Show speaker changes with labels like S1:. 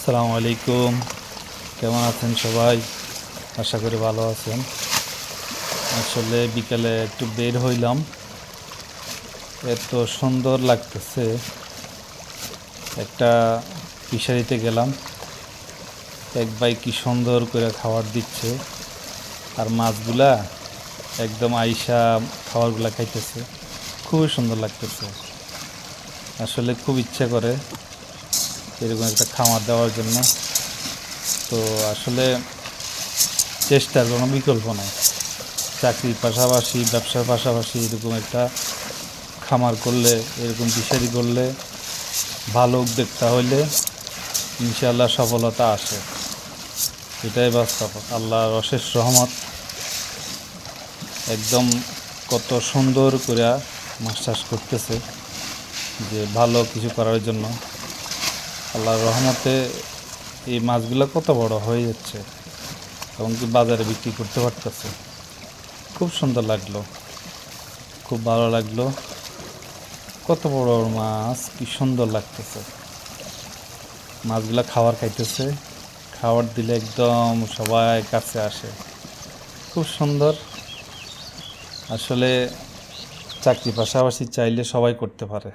S1: আসসালামু আলাইকুম। কেমন আছেন সবাই? আশা করি ভালো আছেন। আসলে বিকেলে একটু বের হইলাম, এত সুন্দর লাগতেছে। একটা ফিশারিতে গেলাম, এক ভাই কি সুন্দর করে খাবার দিচ্ছে, আর মাছগুলা একদম আইসা খাবারগুলা খাইতেছে, খুবই সুন্দর লাগতেছে। আসলে খুব ইচ্ছা করে এরকম একটা খামার দেওয়ার জন্য। তো আসলে চেষ্টার কোনো বিকল্প নাই। চাকরির পাশাপাশি, ব্যবসার পাশাপাশি এরকম একটা খামার করলে, এরকম ফিশারি করলে, ভালো উদ্যোক্তা হইলে ইনশাআল্লাহ সফলতা আসে। এটাই বাস্তব। আল্লাহর অশেষ রহমত। একদম কত সুন্দর করে মাছ চাষ করতেছে, যে ভালো কিছু করার জন্য আল্লাহর রহমতে এই মাছগুলো কত বড় হয়ে যাচ্ছে, এমনকি বাজারে বিক্রি করতে পারতেছে। খুব সুন্দর লাগলো, খুব ভালো লাগলো। কত বড় বড় মাছ, কি সুন্দর লাগতেছে। মাছগুলা খাবার খাইতেছে, খাবার দিলে একদম সবাই কাছে আসে, খুব সুন্দর। আসলে চাকরি পাশাপাশি চাইলে সবাই করতে পারে।